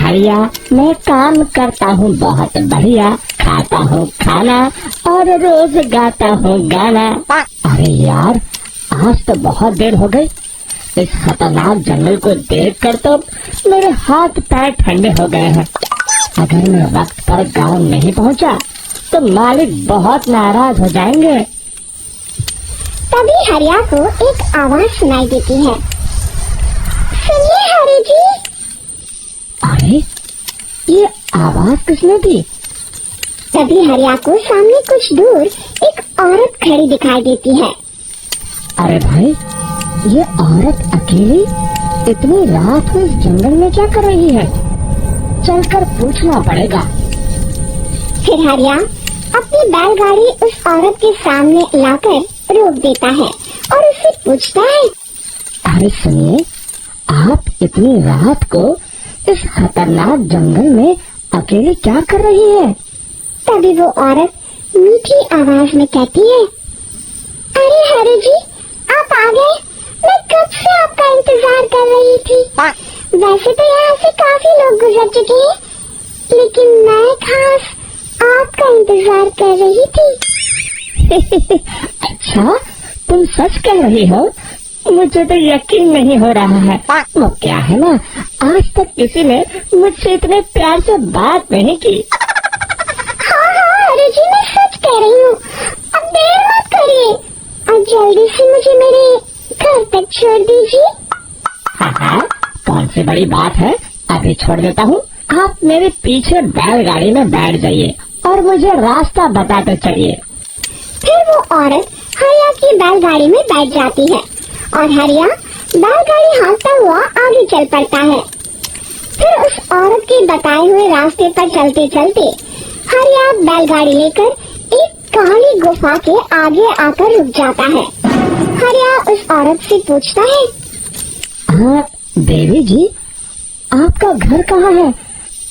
हरिया, मैं काम करता हूँ बहुत बढ़िया, खाता हूँ खाना और रोज गाता हूँ गाना। अरे यार, आज तो बहुत देर हो गई। इस खतरनाक जंगल को देखकर तो मेरे हाथ पैर ठंडे हो गए हैं। अगर मैं वक्त पर गांव नहीं पहुंचा तो मालिक बहुत नाराज हो जाएंगे। तभी हरिया को एक आवाज सुनाई देती है। सुनिए हरि जी। अरे, ये आवाज किसने दी? तभी हरिया को सामने कुछ दूर एक औरत खड़ी दिखाई देती है। अरे भाई, ये औरत अकेली इतनी रात को इस जंगल में क्या कर रही है? चलकर पूछना पड़ेगा। फिर हरिया अपनी बैलगाड़ी उस औरत के सामने लाकर रोक देता है और उससे पूछता है। अरे सुनिए, आप इतनी रात को इस खतरनाक जंगल में अकेले क्या कर रही है? तभी वो औरत मीठी आवाज में कहती है, अरे हरि जी, आप आ गए। मैं कब से आपका इंतजार कर रही थी। वैसे तो यहाँ से काफी लोग गुजर चुके हैं, लेकिन मैं खास आपका इंतजार कर रही थी। अच्छा, तुम सच कह रही हो? मुझे तो यकीन नहीं हो रहा है। वो क्या है ना, आज तक किसी ने मुझसे इतने प्यार से बात नहीं की। हाँ हरि जी, मैं सच कह रही हूँ। अब देर मत करिए और जल्दी से मुझे मेरे घर तक छोड़ दीजिए। हाँ, कौन सी बड़ी बात है, अभी छोड़ देता हूँ। आप मेरे पीछे बैलगाड़ी में बैठ जाइए और मुझे रास्ता बताते चलिए। फिर वो औरत हरिया की बैलगाड़ी में बैठ जाती है और हरिया बैलगाड़ी हाँकता हुआ आगे चल पड़ता है। फिर उस औरत के बताए हुए रास्ते पर चलते चलते हरिया बैलगाड़ी लेकर एक काली गुफा के आगे आकर रुक जाता है। हरिया उस औरत से पूछता है, हाँ देवी जी, आपका घर कहाँ है?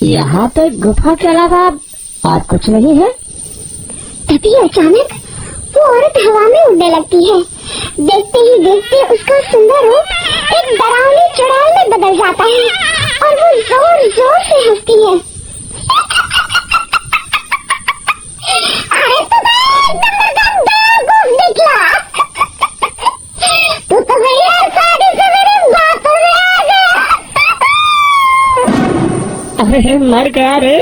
यहाँ तो एक गुफा के अलावा और कुछ नहीं है। तभी अचानक वो औरत हवा में उड़ने लगती है। देखते ही देखते उसका सुंदर रूप एक डरावनी चुड़ैल में बदल जाता है और वो जोर जोर से हंसती है। अरे निकला, तू तो भैया शादी से मेरे बातों में आ गया। अरे मर गया रे,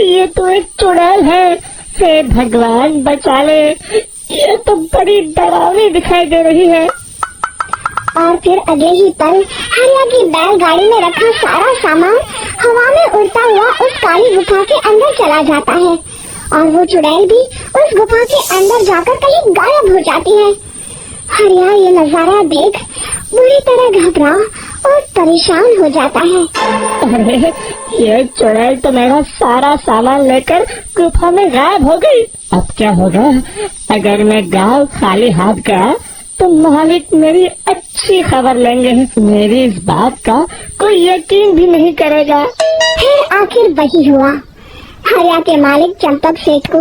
ये तो एक चुड़ैल है। हे भगवान बचा ले, ये तो बड़ी डरावनी दिखाई दे रही है। और फिर अगले ही पल हरिया की बैलगाड़ी में रखा सारा सामान हवा में उड़ता हुआ उस काली गुफा के अंदर चला जाता है और वो चुड़ैल भी उस गुफा के अंदर जाकर कहीं गायब हो जाती है। हरिया ये नजारा देख बुरी तरह घबरा और परेशान हो जाता है। अरे, ये चुड़ैल तो मेरा सारा सामान लेकर गुफा में गायब हो गई। अब क्या होगा? अगर मैं गांव खाली हाथ गया तो मालिक मेरी अच्छी खबर लेंगे। मेरी इस बात का कोई यकीन भी नहीं करेगा। फिर आखिर वही हुआ। हरिया के मालिक चंपक सेठ को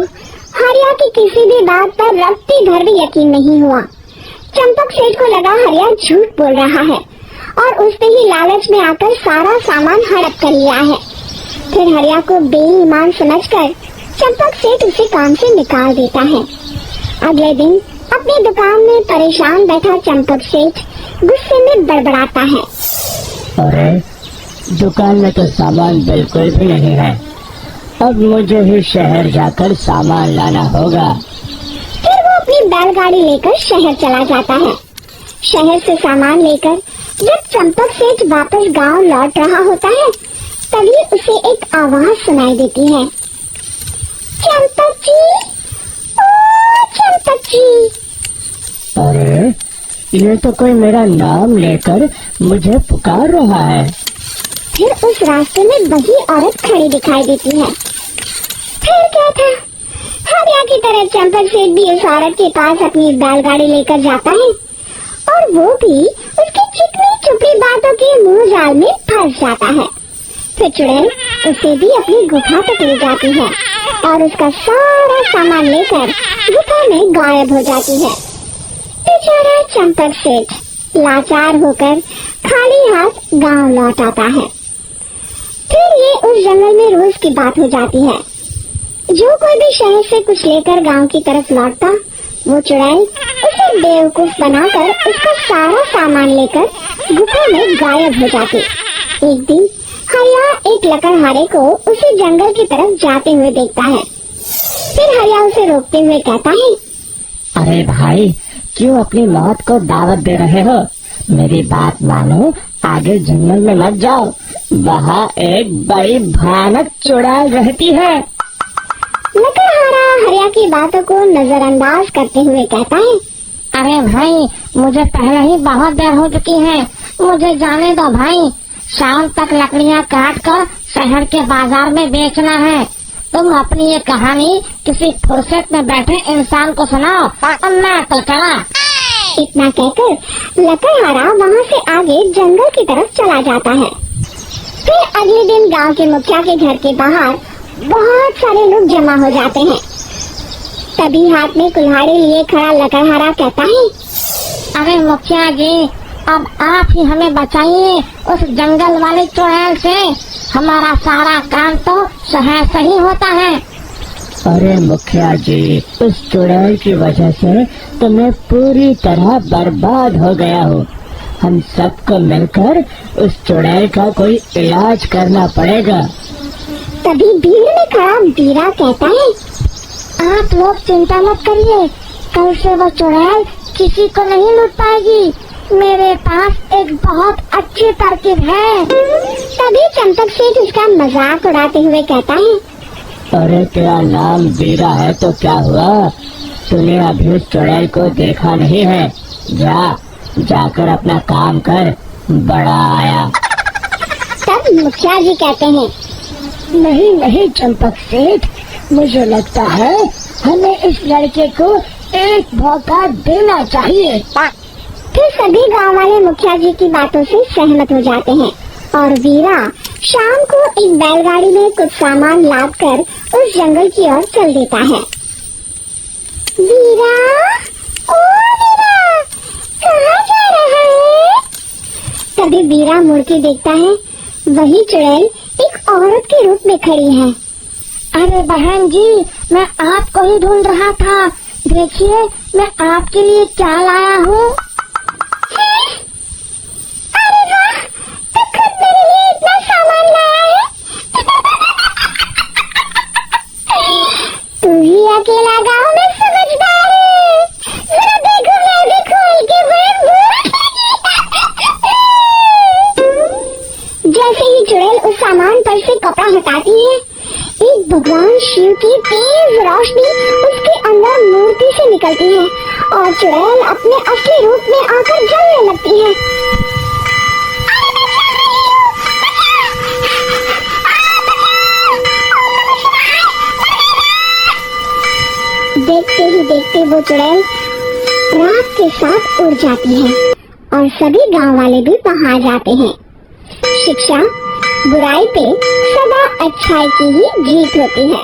हरिया की किसी भी बात पर रत्ती भर भी यकीन नहीं हुआ। चंपक सेठ को लगा हरिया झूठ बोल रहा है और उसने ही लालच में आकर सारा सामान हड़प कर लिया है। फिर हरिया को बेईमान समझकर चंपक सेठ उसे काम से निकाल देता है। अगले दिन अपनी दुकान में परेशान बैठा चंपक सेठ गुस्से में बड़बड़ाता है, अरे, दुकान में तो सामान बिल्कुल भी नहीं है। अब मुझे ही शहर जाकर सामान लाना होगा। फिर वो अपनी बैलगाड़ी लेकर शहर चला जाता है। शहर से सामान लेकर जब चंपक सेठ वापस गांव लौट रहा होता है, तभी उसे एक आवाज सुनाई देती है, चंपक जी, ओ चंपक जी। अरे, ये तो कोई मेरा नाम लेकर मुझे पुकार रहा है। फिर उस रास्ते में वही औरत खड़ी दिखाई देती है। फिर क्या था, हरिया की तरह चंपक सेठ भी उस औरत के पास अपनी बैलगाड़ी लेकर जाता है और वो भी उसकी चिकनी चुपड़ी बातों के मुंह जाल में फंस जाता है। फिर चुड़ैल उसे भी अपनी गुफा तक ले जाती है और उसका सारा सामान लेकर गुफा में गायब हो जाती है। बेचारा चंपक सेठ लाचार होकर खाली हाथ गांव लौट आता है। फिर ये उस जंगल में रोज की बात हो जाती है। जो कोई भी शहर से कुछ लेकर गांव की तरफ लौटता, वो चुड़ैल उसे बेवकूफ बनाकर उसका सारा सामान लेकर गुफा में गायब हो जाती। एक दिन हरिया एक लकड़हारे को उसी जंगल की तरफ जाते हुए देखता है। फिर हरिया उसे रोकते हुए कहता है, अरे भाई, क्यों अपनी मौत को दावत दे रहे हो? मेरी बात मानो, आगे जंगल में मत जाओ, वहाँ एक बड़ी भयानक चुड़ैल रहती है। लकड़हारा हरिया की बातों को नजरअंदाज करते हुए कहता है, अरे भाई, मुझे पहले ही बहुत देर हो चुकी है, मुझे जाने दो भाई। शाम तक लकड़ियाँ काट कर शहर के बाजार में बेचना है। तुम अपनी ये कहानी किसी फुर्सत में बैठे इंसान को सुनाओ और मैं तो चला। इतना कहकर लकड़हारा वहाँ से आगे जंगल की तरफ चला जाता है। फिर अगले दिन गांव के मुखिया के घर के बाहर बहुत सारे लोग जमा हो जाते हैं। तभी हाथ में कुल्हाड़ी लिए खड़ा लकड़हारा कहता है, अरे मुखिया जी, अब आप ही हमें बचाइए उस जंगल वाले चुड़ैल से। हमारा सारा काम तो शहर से ही होता है। अरे मुखिया जी, उस चुड़ैल की वजह से तो मैं पूरी तरह बर्बाद हो गया हूँ। हम सबको मिलकर उस चुड़ैल का कोई इलाज करना पड़ेगा। तभी भीड़ में खड़ा बीरा कहता है, आप लोग चिंता मत करिए, कल से वो चुड़ैल किसी को नहीं लूट पाएगी। मेरे पास एक बहुत अच्छी तरकीब है। तभी चंपक सेठ उसका मजाक उड़ाते हुए कहता है, अरे तेरा नाम बीरा है तो क्या हुआ? तूने अभी उस चुड़ैल को देखा नहीं है? जाकर अपना काम कर, बड़ा आया। तब मुखिया जी कहते हैं, नहीं नहीं चंपक सेठ, मुझे लगता है हमें इस लड़के को एक मौका देना चाहिए। फिर सभी गांव वाले मुखिया जी की बातों से सहमत हो जाते हैं और वीरा शाम को एक बैलगाड़ी में कुछ सामान लाद कर उस जंगल की ओर चल देता है। वीरा, ओ वीरा, कहाँ जा रहा है? तभी वीरा मुड़ के देखता है, वही चुड़ैल एक औरत के रूप में खड़ी है। अरे बहन जी, मैं आपको ही ढूंढ रहा था। देखिए, मैं आपके लिए क्या लाया हूँ। अरे वाह, तू खुद मेरे लिए इतना सामान लाया है। तू ही अकेला गांव में समझदार है। जरा देखो, मैं भी खोल के जैसे ही चुड़ैल उस सामान पर से कपड़ा हटाती है, एक भगवान शिव की तेज रोशनी उसके अंदर मूर्ति से निकलती है और चुड़ैल अपने असली रूप में आकर जलने लगती है। देखते ही देखते वो चुड़ैल रात के साथ उड़ जाती है और सभी गांव वाले भी वहां जाते हैं। शिक्षा बुराई पे सदा अच्छाई की ही जीत होती है।